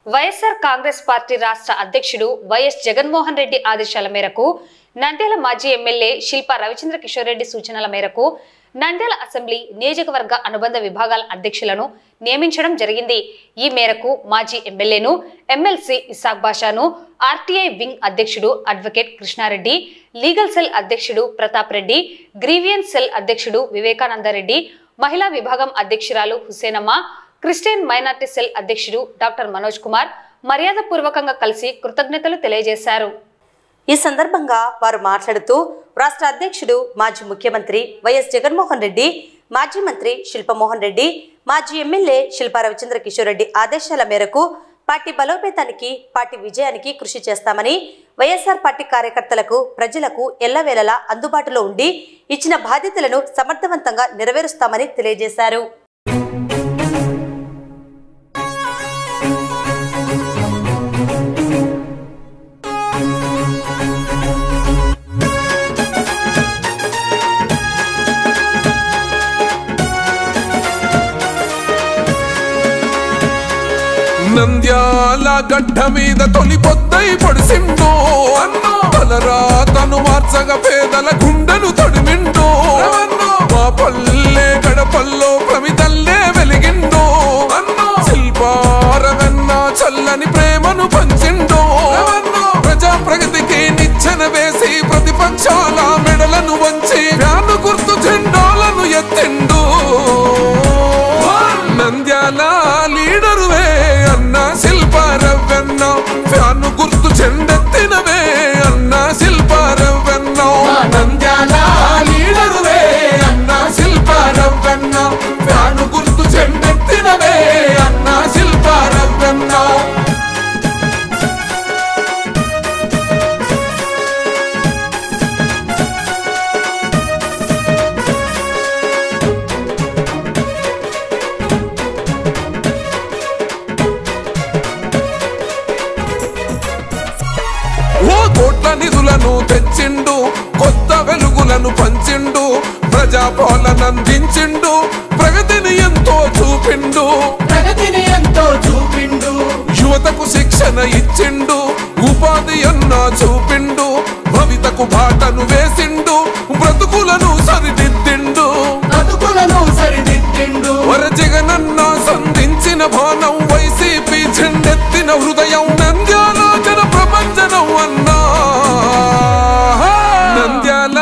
YSR Congress party రాష్ట్ర అధ్యక్షుడు YS Jaganmohan Reddy ఆదేశాల మేరకు నంద్యాల మాజీ ఎమ్మెల్యే శిల్పా రవిచంద్ర కిషోర్ రెడ్డి సూచనల మేరకు నంద్యాల అసెంబ్లీ నియోజకవర్గ అనుబంధ విభాగాల అధ్యక్షులను నియమించడం జరిగింది. ఈ మేరకు మాజీ ఎమ్మెల్యేను ఎమ్మెల్సీ ఇసాక్ బాషాను ఆర్టీఐ వింగ్ అధ్యక్షుడు అడ్వకేట్ కృష్ణారెడ్డి, లీగల్ సెల్ అధ్యక్షుడు ప్రతాప్ రెడ్డి, గ్రీవియన్స్ సెల్ అధ్యక్షుడు వివేకానందరెడ్డి, మహిళా విభాగం అధ్యక్షురాలు హుసేనమ్మ, క్రిస్టియన్ మైనార్టీ సెల్ అధ్యక్షుడు డాక్టర్ మనోజ్ కుమార్ మర్యాదపూర్వకంగా కలిసి కృతజ్ఞతలు తెలియజేశారు. ఈ సందర్భంగా వారు మాట్లాడుతూ రాష్ట్ర అధ్యక్షుడు మాజీ ముఖ్యమంత్రి వైఎస్ జగన్మోహన్ రెడ్డి, మాజీ మంత్రి శిల్పమోహన్ రెడ్డి, మాజీ ఎమ్మెల్యే శిల్పా రవిచంద్ర కిషోర్ రెడ్డి ఆదేశాల మేరకు పార్టీ బలోపేతానికి, పార్టీ విజయానికి కృషి చేస్తామని, వైఎస్ఆర్ పార్టీ కార్యకర్తలకు, ప్రజలకు ఎల్లవేళలా అందుబాటులో ఉండి ఇచ్చిన బాధ్యతలను సమర్థవంతంగా నెరవేరుస్తామని తెలియజేశారు. నంద్యాల గడ్డ మీద తొలి పొద్దై పొడిసిండు అన్నో, తలరాతను మార్చగా పేదల గుండెను తొడిమిండు, మా పల్లె గడపల్లో ప్రమిదల్లే వెలిగిండు అన్నో, శిల్పారవెన్న చల్లని ప్రేమను పంచిండు, ప్రజా ప్రగతికి నిచ్చెన వేసి ప్రతిపక్షాల మెడలను వంచి వ్యాను గుర్తు జెండాలను ఎత్తిండు. నంద్యాల లీడరువే అన్న శిల్పా రవ్వెన్న, ఫ్యాను గుర్తు చెండెత్తినవే అన్న శిల్పా రవ్వెన్న. నంద్యాల లీడరువే అన్న శిల్పా రవ్వెన్న, ఫ్యాను గుర్తు చెండెత్తినవే అన్న శిల్పా రవ్వెన్న. కోట్ల నిధులను తెచ్చిండు, కొత్త వెలుగులను పంచిండు, ప్రజాపాలనందించిండు, ప్రగతిని ఎంతో చూపిండు, యువతకు శిక్షణ ఇచ్చిండు, ఉపాధి అన్న చూపిండు, భవితకు బాటను వేసిండు, బ్రతుకులను సరిదిద్దిండు. వర జగనన్న సంధించిన బాణం, వైసీపీ జెండెత్తిన హృదయం, నంద్యాల జన ప్రపంచనం అన్నా. నంద్యాల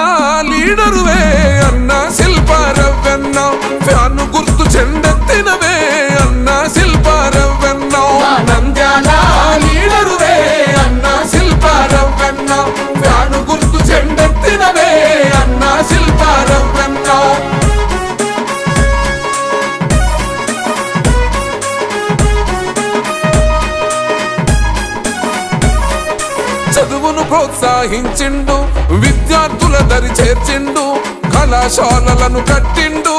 లీడరువే అన్న శిల్పా రవ్వెన్న, ఫ్యాను గుర్తు చెండెత్తినవే అన్న శిల్పా రవ్వెన్న. నంద్యాల లీడరువే అన్న శిల్పా రవ్వెన్న, ఫ్యాను గుర్తు చెండెత్తినవే అన్న శిల్పా రవ్వెన్న. చదువును ప్రోత్సహించిండు, విద్యార్థుల దరి చేర్చిండు, కళాశాలలను కట్టిండు,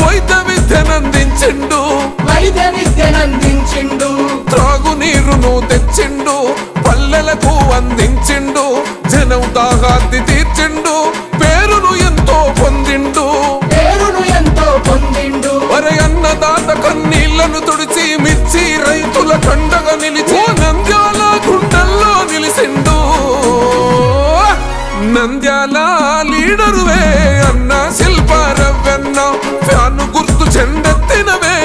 వైద్య విద్యనందించిండు, త్రాగునీరును తెచ్చిండు, పల్లెలకు అందించిండు, జనం దాహార్తి తీర్చిండు, పేరును ఎంతో పొందిండు. వరే అన్నదాత కన్నీళ్లను తుడిచి మిర్చి రైతుల కండగా నిలిచి నంద్యాల గుండెల్లో నిలిసిండు. నంద్యాల లీడరువే అన్న శిల్పా రవ్వెన్న, ఫ్యాను గుర్తు చెండెత్తినవే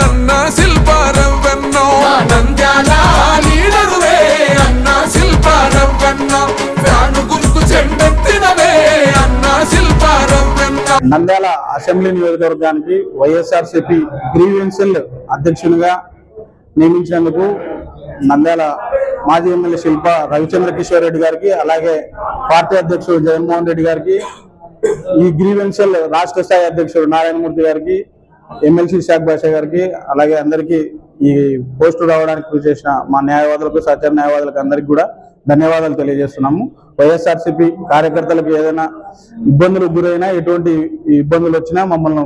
అన్న శిల్పా రవ్వెన్న. నంద్యాల లీడరువే అన్న శిల్పా రవ్వెన్న, ఫ్యాను గుర్తు చెండెత్తినవే అన్న శిల్పా రవ్వెన్న. నంద్యాల అసెంబ్లీ నియోజకవర్గానికి వైఎస్ఆర్సీపీ గ్రీవెన్సెల్ అధ్యక్షునిగా నియమించినందుకు నంద్యాల మాజీ ఎమ్మెల్యే శిల్పా రవిచంద్ర కిషోర్ రెడ్డి గారికి, అలాగే పార్టీ అధ్యక్షుడు జగన్మోహన్ రెడ్డి గారికి, ఈ గ్రీవెన్సెల్ రాష్ట్ర స్థాయి అధ్యక్షుడు నారాయణమూర్తి గారికి, ఎమ్మెల్సీ ఇసాక్ బాషా గారికి, అలాగే అందరికీ ఈ పోస్టు రావడానికి కృషి చేసిన మా న్యాయవాదులకు, సత్య న్యాయవాదులకు అందరికీ కూడా ధన్యవాదాలు తెలియజేస్తున్నాము. వైఎస్ఆర్సీపీ కార్యకర్తలకు ఏదైనా ఇబ్బందులు గురైనా, ఎటువంటి ఇబ్బందులు వచ్చినా మమ్మల్ని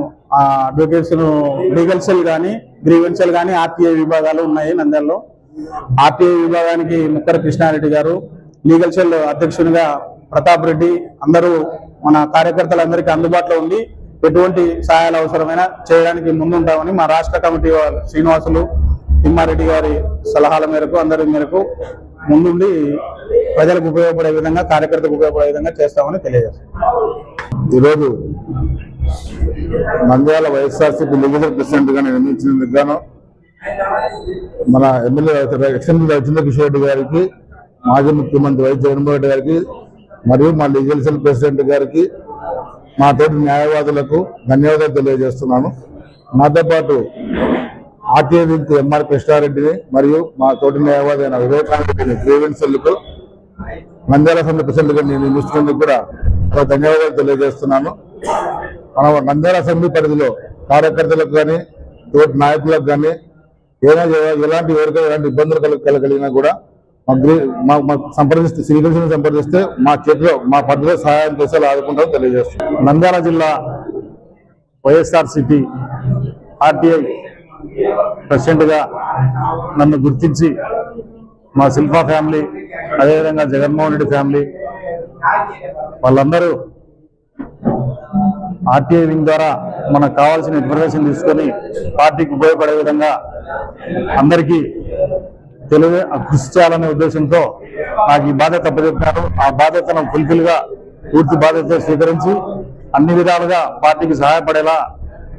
అడ్వకేట్స్ లీగల్ సెల్ కానీ, గ్రీవెన్సెల్ కానీ, ఆర్టీఐ విభాగాలు ఉన్నాయి నంద్యాలలో. ఆర్టీఐ విభాగానికి ముక్కర కృష్ణారెడ్డి గారు, లీగల్ సెల్ అధ్యక్షునిగా ప్రతాప్ రెడ్డి, అందరూ మన కార్యకర్తలందరికీ అందుబాటులో ఉండి ఎటువంటి సహాయాలు అవసరమైనా చేయడానికి ముందుంటామని మా రాష్ట్ర కమిటీ శ్రీనివాసులు, తిమ్మారెడ్డి గారి సలహాల మేరకు అందరి మేరకు ముందుండి ప్రజలకు ఉపయోగపడే విధంగా, కార్యకర్తలకు ఉపయోగపడే విధంగా చేస్తామని తెలియజేస్తాం. ఈరోజు నంద్యాల వైఎస్ఆర్సీపీ లీగల్ ప్రెసిడెంట్ గా నిర్మించినందుకు గాను మన ఎమ్మెల్యే రవిచంద్ర కిషోర్ రెడ్డి గారికి, మాజీ ముఖ్యమంత్రి వైఎస్ జగన్మోహన్ రెడ్డి గారికి మరియు మా లీగల్ సెల్ ప్రెసిడెంట్ గారికి, మా తోటి న్యాయవాదులకు ధన్యవాదాలు తెలియజేస్తున్నాను. నాతో పాటు ఆర్టీఐ వింగ్ ఎంఆర్ కృష్ణారెడ్డిని మరియు మా తోటి న్యాయవాది అయిన వివేకానందరెడ్డిని గ్రీవెన్స్ సెల్కు నంద్యాల అసెంబ్లీ ప్రెసిడెంట్ గా నియమించినందుకు కూడా ధన్యవాదాలు తెలియజేస్తున్నాను. మన నంద్యాల అసెంబ్లీ పరిధిలో కార్యకర్తలకు కానీ, తోటి నాయకులకు కానీ ఎలాంటి ఎవరికైనా ఎలాంటి ఇబ్బందులు కలగలిగినా కూడా సంప్రదిస్తే, శ్రీకృష్ణ సంప్రదిస్తే మా చేతిలో, మా పరిధిలో సహాయం చేసేలా ఆదుకుంటామో తెలియజేస్తున్నాం. నంద్యాల జిల్లా వైఎస్ఆర్సీపీ ఆర్టీఐ ప్రెసిడెంట్ గా నన్ను గుర్తించి మా శిల్పా ఫ్యామిలీ, అదేవిధంగా జగన్మోహన్ రెడ్డి ఫ్యామిలీ వాళ్ళందరూ ఆర్టీఐ వింగ్ ద్వారా మనకు కావాల్సిన ఇన్ఫర్మేషన్ తీసుకొని పార్టీకి ఉపయోగపడే విధంగా అందరికీ కృషి చేయాలనే ఉద్దేశంతో నాకు ఈ బాధ్యత అప్పచెప్పారు. ఆ బాధ్యతను పూర్తి బాధ్యత స్వీకరించి అన్ని విధాలుగా పార్టీకి సహాయపడేలా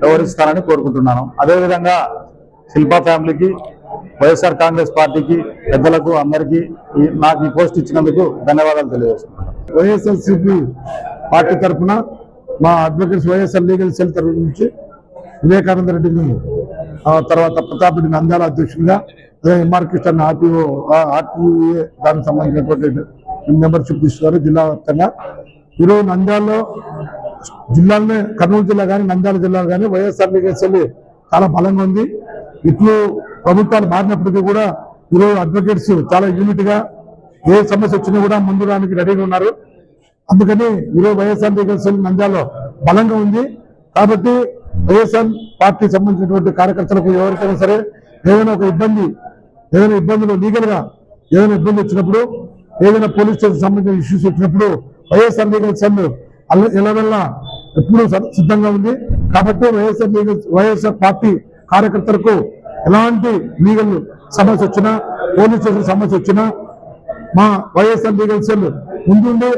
వ్యవహరిస్తానని కోరుకుంటున్నాను. అదేవిధంగా శిల్పా ఫ్యామిలీకి, వైఎస్ఆర్ కాంగ్రెస్ పార్టీకి, పెద్దలకు అందరికీ నాకు ఈ పోస్ట్ ఇచ్చినందుకు ధన్యవాదాలు తెలియజేస్తున్నాను. వైఎస్ఆర్సీపీ పార్టీ తరఫున మా అడ్వకేట్స్ వైఎస్ఆర్ లీగల్ సెల్ తరఫు నుంచి వివేకానంద రెడ్డిని, తర్వాత ప్రతాప్ రెడ్డి నంద్యాల అధ్యక్షుడిగా, అదే ఎంఆర్ కృష్ణ ఆర్టీఏ దానికి సంబంధించినటువంటి మెంబర్షిప్ తీసుకున్నారు జిల్లా వ్యాప్తంగా. ఈరోజు నంద్యాలలో జిల్లాలోనే, కర్నూలు జిల్లా కానీ నంద్యాల జిల్లా కానీ వైఎస్ఆర్ లీగల్ సెల్ చాలా బలంగా ఉంది. ఇట్లు ప్రభుత్వాలు మారినప్పటికీ కూడా ఈరోజు అడ్వకేట్స్ చాలా యూనిట్ గా ఏ సమస్య వచ్చినా కూడా ముందు రానికి రెడీగా ఉన్నారు. అందుకని ఈరోజు వైఎస్ఆర్ లీగల్ సెల్ నంద్యాలలో బలంగా ఉంది. కాబట్టి వైఎస్ఆర్ పార్టీ సంబంధించినటువంటి కార్యకర్తలకు ఎవరికైనా సరే ఏదైనా ఇబ్బందులు లీగల్ గా ఏదైనా ఇబ్బంది వచ్చినప్పుడు, ఏదైనా పోలీస్ స్టేషన్ సంబంధించిన ఇష్యూస్ వచ్చినప్పుడు వైఎస్ఆర్ లీగల్ సెల్ ఎల్లవెల్లా ఎప్పుడూ సిద్ధంగా ఉంది. కాబట్టి వైఎస్ఆర్ పార్టీ కార్యకర్తలకు ఎలాంటి లీగల్ సమస్య వచ్చినా, పోలీస్ స్టేషన్ సమస్య వచ్చినా మా వైఎస్ఆర్ లీగల్ సెల్ ముందుండి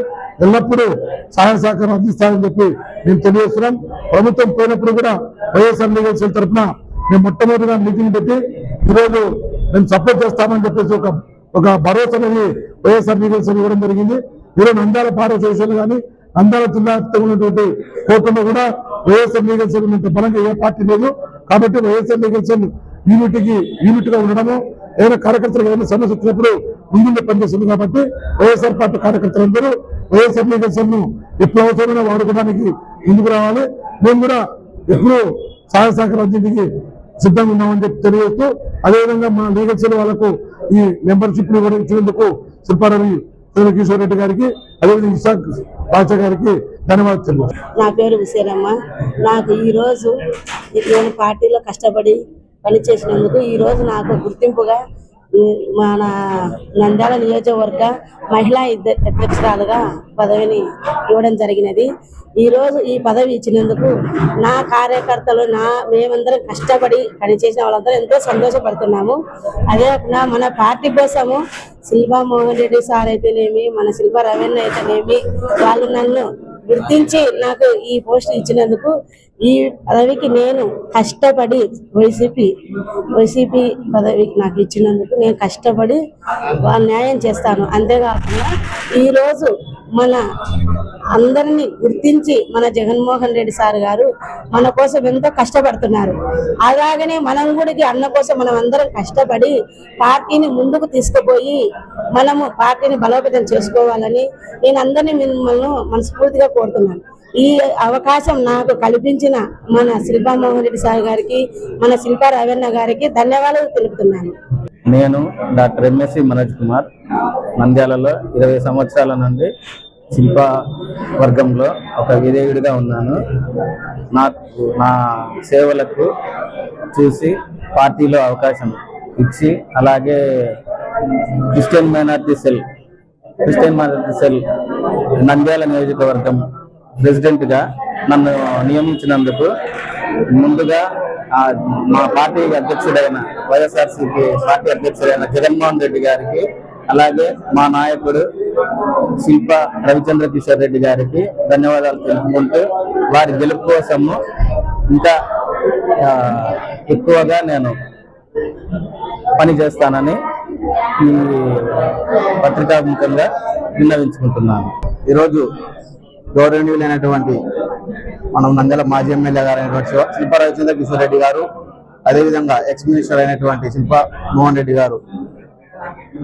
ఎల్లప్పుడూ సహాయ సహకారం అందిస్తామని చెప్పి మేము తెలియజేస్తున్నాం. ప్రభుత్వం పోయినప్పుడు కూడా వైఎస్ఆర్ లీగల్ సెల్ తరఫున మేము మొట్టమొదటిగా మీటింగ్ పెట్టి ఈరోజు మేము సపోర్ట్ చేస్తామని చెప్పేసి ఒక భరోసా అనేది వైఎస్ఆర్ లీగల్ సెల్ ఇవ్వడం జరిగింది. ఈరోజు నంద్యాల బార్ అసోసియేషన్ కానీ, నంద్యాల జిల్లా ఉన్నటువంటి కోర్టులో కూడా వైఎస్ఆర్ లీగల్ సెల్ ఇంత బలంగా ఏ పార్టీ లేదు. కాబట్టి వైఎస్ఆర్ లీగల్ సెల్ యూనిట్ గా ఉండడము, ఏదైనా కార్యకర్తలకు ఏదైనా సమస్య వచ్చినప్పుడు ముందుండి పనిచేస్తుంది. కాబట్టి వైఎస్ఆర్ పార్టీ కార్యకర్తలందరూ వైఎస్ఆర్ లీగల్ సెల్ ను ఎప్పుడు అవసరమైనా వాడుకోవడానికి ముందుకు రావాలి. మేము కూడా ఎప్పుడు సహాయ సహకారం అందించడానికి సిద్ధంగా ఉన్నామని చెప్పి తెలియజేస్తూ, అదేవిధంగా మా లీగల్ సెల్ వాళ్ళకు ఈ మెంబర్షిప్ ని కూడా ఇచ్చినందుకు శిల్పా కిషోర్ రెడ్డి గారికి, అదేవిధంగా ఇషాక్ బాద్షా గారికి ధన్యవాదాలు తెలియజేస్తాను. నా పేరు విశేరమ్మ. నాకు ఈరోజు నేను పార్టీలో కష్టపడి పనిచేసినందుకు ఈరోజు నాకు గుర్తింపుగా మన నంద్యాల నియోజకవర్గ మహిళా అధ్యక్షురాలుగా పదవిని ఇవ్వడం జరిగినది. ఈరోజు ఈ పదవి ఇచ్చినందుకు నా కార్యకర్తలు, మేమందరం కష్టపడి పనిచేసిన వాళ్ళందరూ ఎంతో సంతోషపడుతున్నాము. అదే మన పార్టీ కోసము శిల్పా మోహన్ రెడ్డి సార్ అయితేనేమి, మన శిల్పా రవీణ అయితేనేమి, వాళ్ళు నన్ను గుర్తించి నాకు ఈ పోస్ట్ ఇచ్చినందుకు, ఈ పదవికి నేను కష్టపడి వైసీపీ పదవికి నాకు ఇచ్చినందుకు నేను కష్టపడి న్యాయం చేస్తాను. అంతేకాకుండా ఈరోజు మన అందరినీ గుర్తించి మన జగన్మోహన్ రెడ్డి సార్ గారు మన కోసం ఎంతో కష్టపడుతున్నారు. అలాగనే మనం కూడా అన్న కోసం మనం అందరం కష్టపడి పార్టీని ముందుకు తీసుకుపోయి మనము పార్టీని బలోపేతం చేసుకోవాలని నేను అందరినీ మిమ్మల్ని మనస్ఫూర్తిగా కోరుతున్నాను. ఈ అవకాశం నాకు కల్పించిన మన శిల్పా మోహన్ రెడ్డి సార్ గారికి, మన శిల్పా రవీణ గారికి ధన్యవాదాలు తెలుపుతున్నాను. నేను డాక్టర్ ఎంఎస్సి మనోజ్ కుమార్, నంద్యాలలో 20 సంవత్సరాల నుండి శిల్పా వర్గంలో ఒక విధేయుడిగా ఉన్నాను. నా సేవలకు చూసి పార్టీలో అవకాశం ఇచ్చి, అలాగే క్రిస్టియన్ మైనారిటీ సెల్ నంద్యాల నియోజకవర్గం ప్రెసిడెంట్గా నన్ను నియమించినందుకు ముందుగా మా పార్టీ అధ్యక్షుడైన వైఎస్ఆర్సీపీ పార్టీ అధ్యక్షుడైన జగన్మోహన్ రెడ్డి గారికి, అలాగే మా నాయకుడు శిల్ప రవిచంద్ర కిషోర్ రెడ్డి గారికి ధన్యవాదాలు తెలుపుకుంటూ వారి గెలుపు కోసము ఇంకా ఎక్కువగా నేను పని చేస్తానని ఈ పత్రికాముఖంగా విన్నవించుకుంటున్నాను. ఈరోజు గౌరవనీయులైనటువంటి మనం నంద్యాల మాజీ ఎమ్మెల్యే గారైనటువంటి శిల్ప రవిచంద్ర కిషోర్ రెడ్డి గారు, అదేవిధంగా ఎక్స్ మినిస్టర్ అయినటువంటి శిల్ప మోహన్ రెడ్డి గారు,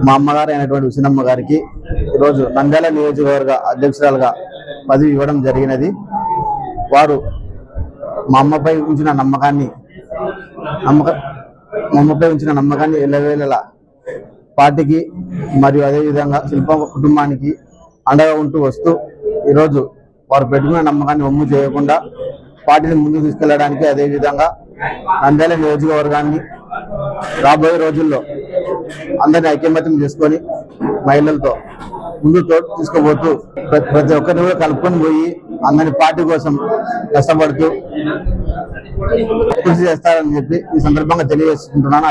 మా అమ్మగారు అయినటువంటి ఉసినమ్మ గారికి ఈరోజు నంద్యాల నియోజకవర్గ అధ్యక్షురాలుగా పదవి ఇవ్వడం జరిగినది. వారు మా అమ్మపై ఉంచిన నమ్మకాన్ని ఎల్లవేళలా పార్టీకి మరియు అదేవిధంగా శిల్ప కుటుంబానికి అండగా ఉంటూ వస్తూ ఈరోజు వారు పెట్టుకున్న నమ్మకాన్ని వమ్ము చేయకుండా పార్టీని ముందుకు తీసుకెళ్లడానికి, అదేవిధంగా నంద్యాల నియోజకవర్గాన్ని రాబోయే రోజుల్లో అందరినీ ఐక్యమత్యం చేసుకొని మహిళలతో ముందుతో తీసుకుపోతూ ప్రతి ఒక్కరిని కూడా కలుపుకొని పోయి అందరి పార్టీ కోసం కష్టపడుతూ కృషి చేస్తారని చెప్పి ఈ సందర్భంగా తెలియజేసుకుంటున్నాను.